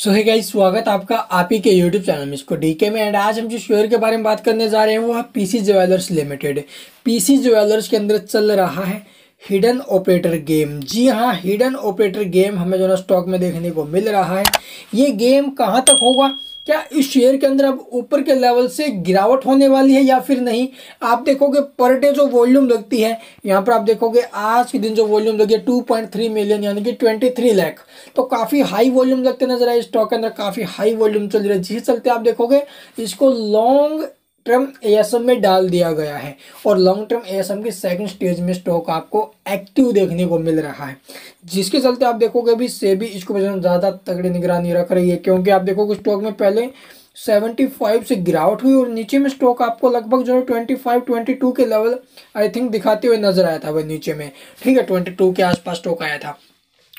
सो है गाइस, स्वागत आपका आप ही के यूट्यूब चैनल में इसको डीके में। एंड आज हम जिस शेयर के बारे में बात करने जा रहे हैं वो है PC jewellers limited. PC jewellers के अंदर चल रहा है हिडन ऑपरेटर गेम। जी हाँ, हिडन ऑपरेटर गेम हमें जो ना स्टॉक में देखने को मिल रहा है। ये गेम कहाँ तक होगा, क्या इस शेयर के अंदर अब ऊपर के लेवल से गिरावट होने वाली है या फिर नहीं। आप देखोगे पर डे जो वॉल्यूम लगती है, यहाँ पर आप देखोगे आज के दिन जो वॉल्यूम लगी है 2.3 मिलियन यानी कि 23 लाख। तो काफ़ी हाई वॉल्यूम लगते नजर आए। स्टॉक के अंदर काफ़ी हाई वॉल्यूम चल रही है, जिस चलते आप देखोगे इसको लॉन्ग टर्म एएसएम में डाल दिया गया है। और लॉन्ग टर्म एएसएम की सेकंड स्टेज में स्टॉक आपको एक्टिव देखने को मिल रहा है, जिसके चलते आप देखोगे अभी सेबी इसको ज़्यादा तगड़ी निगरानी रख रही है। क्योंकि आप देखोगे स्टॉक में पहले 75 से गिरावट हुई और नीचे में स्टॉक आपको लगभग जो है 25-22 के लेवल आई थिंक दिखाते हुए नजर आया था। वह नीचे में ठीक है 22 के आसपास स्टॉक आया था।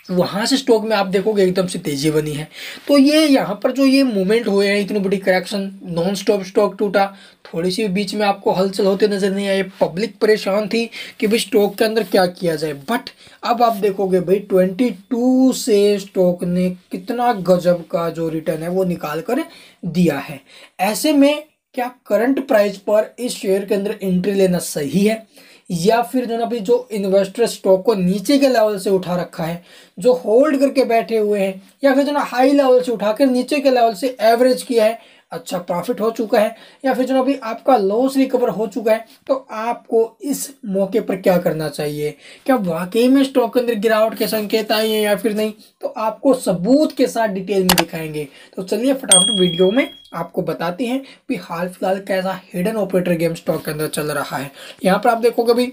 वहां से स्टॉक में आप देखोगे एकदम से तेजी बनी है। तो ये यहाँ पर जो ये मूवमेंट हुए हैं, इतनी बड़ी करेक्शन, नॉन स्टॉप स्टॉक टूटा, थोड़ी सी बीच में आपको हलचल होते नजर नहीं आए। पब्लिक परेशान थी कि भाई स्टॉक के अंदर क्या किया जाए। बट अब आप देखोगे भाई 22 से स्टॉक ने कितना गजब का जो रिटर्न है वो निकाल कर दिया है। ऐसे में क्या करंट प्राइस पर इस शेयर के अंदर एंट्री लेना सही है, या फिर जो ना भाई जो इन्वेस्टर स्टॉक को नीचे के लेवल से उठा रखा है, जो होल्ड करके बैठे हुए हैं, या फिर जो ना हाई लेवल से उठाकर नीचे के लेवल से एवरेज किया है, अच्छा प्रॉफिट हो चुका है, या फिर जो ना भाई आपका लॉस रिकवर हो चुका है, तो आपको इस मौके पर क्या करना चाहिए। क्या वाकई में स्टॉक के अंदर गिरावट के संकेत आए हैं या फिर नहीं, तो आपको सबूत के साथ डिटेल में दिखाएंगे। तो चलिए फटाफट वीडियो में आपको बताते हैं कि हाल फिलहाल कैसा हिडन ऑपरेटर गेम स्टॉक के अंदर चल रहा है। यहाँ पर आप देखोगे भाई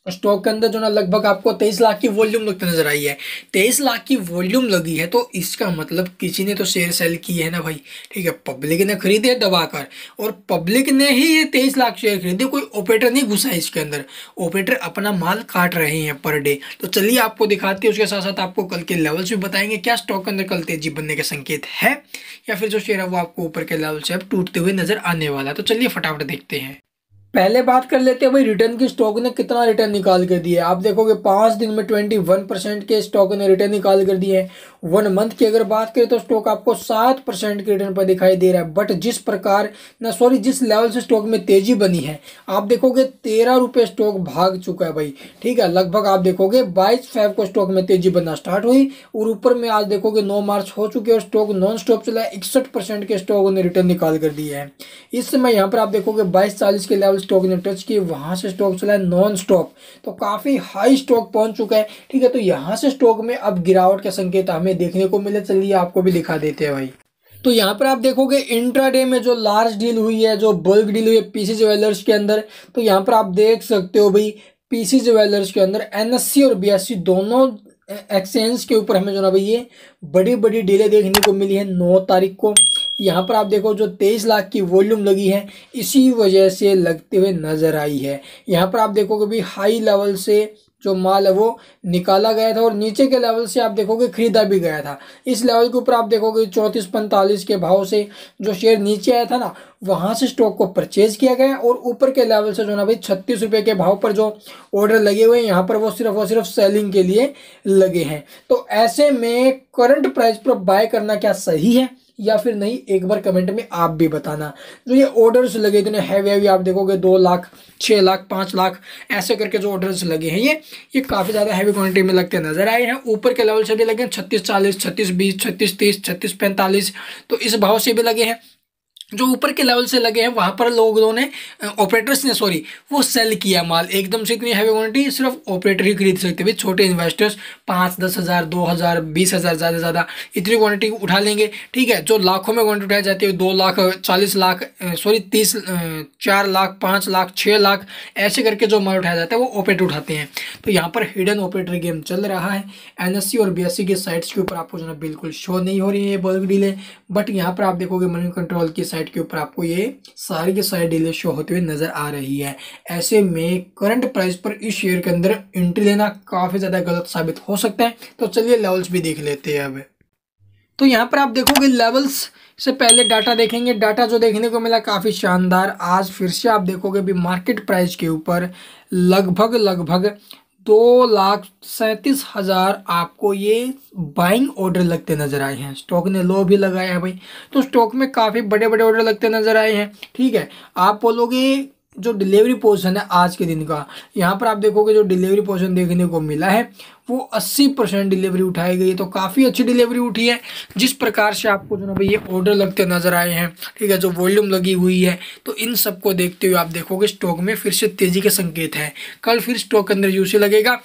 स्टॉक के अंदर जो ना लगभग आपको 23 लाख की वॉल्यूम लगती नजर आई है। 23 लाख की वॉल्यूम लगी है तो इसका मतलब किसी ने तो शेयर सेल की है ना भाई। ठीक है, पब्लिक ने खरीदे दबाकर, और पब्लिक ने ही ये 23 लाख शेयर खरीदे, कोई ऑपरेटर नहीं घुसा है इसके अंदर। ऑपरेटर अपना माल काट रहे हैं पर डे। तो चलिए आपको दिखाते हैं, उसके साथ साथ आपको कल के लेवल्स भी बताएंगे। क्या स्टॉक के अंदर कल तेजी बनने के संकेत है, या फिर जो शेयर है वो आपको ऊपर के लेवल से अब टूटते हुए नजर आने वाला है। तो चलिए फटाफट देखते हैं। पहले बात कर लेते हैं भाई रिटर्न की। स्टॉक ने कितना रिटर्न निकाल कर दिया है। आप देखोगे 5 दिन में 21% के स्टॉक ने रिटर्न निकाल कर दिए हैं। 1 मंथ की अगर बात करें तो स्टॉक आपको 7% के रिटर्न पर दिखाई दे रहा है। बट जिस लेवल से स्टॉक में तेजी बनी है, आप देखोगे 13 रुपये स्टॉक भाग चुका है भाई। ठीक है, लगभग आप देखोगे 22 फेब को स्टॉक में तेजी बनना स्टार्ट हुई, और ऊपर में आज देखोगे 9 मार्च हो चुके और स्टॉक नॉन स्टॉप चला है। 61% के स्टॉक ने रिटर्न निकाल कर दिए हैं। इस समय यहाँ पर आप देखोगे 2240 के लेवल स्टॉक ने टच किए, वहां से स्टॉक चला है नॉन स्टॉप, तो काफी हाई स्टॉक पहुंच चुका है। ठीक है, तो यहां से स्टॉक में अब गिरावट के संकेत हमें देखने को मिले। चलिए आपको भी दिखा देते हैं भाई। तो यहाँ पर आप देखोगे इंट्राडे में जो लार्ज डील हुई है, जो बल्क डील हुई है पीसी ज्वेलर्स के अंदर, तो यहाँ पर आप देख सकते हो भाई पीसी ज्वेलर्स के अंदर एनएससी और बीएससी दोनों एक्सचेंज के ऊपर हमें जो ना भाई ये बड़ी बड़ी डीलें देखने को मिली है 9 तारीख को। यहाँ पर आप देखो जो 23 लाख की वॉल्यूम लगी है, इसी वजह से लगते हुए नजर आई है। यहाँ पर आप देखोगे भी हाई लेवल से जो माल है वो निकाला गया था, और नीचे के लेवल से आप देखोगे खरीदा भी गया था। इस लेवल के ऊपर आप देखोगे 34-45 के भाव से जो शेयर नीचे आया था ना, वहां से स्टॉक को परचेज किया गया, और ऊपर के लेवल से जो ना भाई 36 रुपये के भाव पर जो ऑर्डर लगे हुए हैं, यहाँ पर वो सिर्फ सेलिंग के लिए लगे हैं। तो ऐसे में करंट प्राइस पर बाय करना क्या सही है या फिर नहीं, एक बार कमेंट में आप भी बताना। जो ये ऑर्डर्स लगे इतने हैवी आप देखोगे 2 लाख, 6 लाख, 5 लाख ऐसे करके जो ऑर्डर्स लगे हैं, ये काफ़ी ज़्यादा हैवी क्वांटिटी में लगते नजर आए हैं। ऊपर के लेवल से भी लगे हैं 36-40, 36-20, 36-30, 36-45, तो इस भाव से भी लगे हैं। जो ऊपर के लेवल से लगे हैं वहां पर लोगों ने ऑपरेटर्स ने वो सेल किया माल एकदम से। इतनी हैवी क्वांटिटी सिर्फ ऑपरेटर ही खरीद सकते हैं। छोटे इन्वेस्टर्स 5-10 हज़ार, 2,000, 20,000 ज़्यादा इतनी क्वांटिटी उठा लेंगे। ठीक है, जो लाखों में क्वांटिटी उठाई जाती है 2 लाख, 40 लाख, 4 लाख, 5 लाख, 6 लाख ऐसे करके जो माल उठाया जाता है वो ऑपरेटर उठाते हैं। तो यहाँ पर हिडन ऑपरेटर गेम चल रहा है। एनएससी और बीएससी के साइट्स के ऊपर आपको जो है बिल्कुल शो नहीं हो रही है बल्क डीलें, बट यहाँ पर आप देखोगे मनी कंट्रोल की साइट के ऊपर आपको ये सारी के सारी डीलें शो होते हुए नजर आ रही है। ऐसे में करंट प्राइस पर इस शेयर के अंदर एंट्री लेना काफी ज्यादा गलत साबित हो सकता है। तो चलिए लेवल्स भी देख लेते हैं अब। तो यहाँ पर आप देखोगे लेवल्स से पहले डाटा देखेंगे। डाटा जो देखने को मिला काफी शानदार। आज फिर से आप देखोगे भी मार्केट प्राइस के ऊपर लगभग 2,37,000 आपको ये बाइंग ऑर्डर लगते नजर आए हैं। स्टॉक ने लो भी लगाया है भाई, तो स्टॉक में काफ़ी बड़े बड़े ऑर्डर लगते नजर आए हैं। ठीक है, आप बोलोगे जो डिलीवरी पोजीशन है आज के दिन का, यहाँ पर आप देखोगे जो डिलीवरी पोजीशन देखने को मिला है वो 80% डिलीवरी उठाई गई है, तो काफ़ी अच्छी डिलीवरी उठी है। जिस प्रकार से आपको जो ना भाई ये ऑर्डर लगते नजर आए हैं, ठीक है, जो वॉल्यूम लगी हुई है, तो इन सबको देखते हुए आप देखोगे स्टॉक में फिर से तेजी के संकेत हैं। कल फिर स्टॉक के अंदर यूसी लगेगा,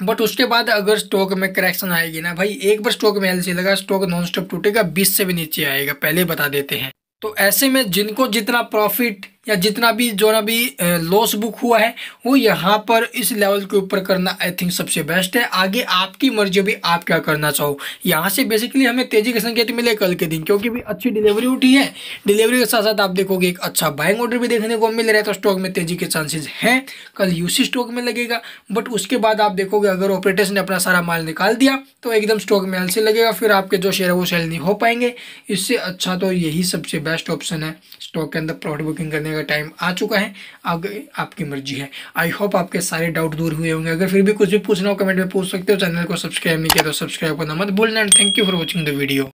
बट उसके बाद अगर स्टॉक में करेक्शन आएगी ना भाई, एक बार स्टॉक में एलसी लगा, स्टॉक नॉन स्टॉप टूटेगा, 20 से भी नीचे आएगा, पहले बता देते हैं। तो ऐसे में जिनको जितना प्रॉफिट या जितना भी जो ना भी लॉस बुक हुआ है वो यहाँ पर इस लेवल के ऊपर करना आई थिंक सबसे बेस्ट है। आगे आपकी मर्जी, भी आप क्या करना चाहो। यहाँ से बेसिकली हमें तेजी के संकेत मिले कल के दिन, क्योंकि भी अच्छी डिलीवरी उठी है। डिलीवरी के साथ साथ आप देखोगे एक अच्छा बाइंग ऑर्डर भी देखने को मिल रहा है, तो स्टॉक में तेजी के चांसेस हैं। कल यूसी स्टॉक में लगेगा, बट उसके बाद आप देखोगे अगर ऑपरेटर्स ने अपना सारा माल निकाल दिया तो एकदम स्टॉक में एलसी लगेगा, फिर आपके जो शेयर है वो सेल नहीं हो पाएंगे। इससे अच्छा तो यही सबसे बेस्ट ऑप्शन है। स्टॉक के अंदर प्रॉफिट बुकिंग करने का टाइम आ चुका है, आगे आपकी मर्जी है। आई होप आपके सारे डाउट दूर हुए होंगे। अगर फिर भी कुछ भी पूछना हो कमेंट में पूछ सकते हो। चैनल को सब्सक्राइब नहीं किया तो सब्सक्राइब करना मत भूलना। And thank you for watching the video.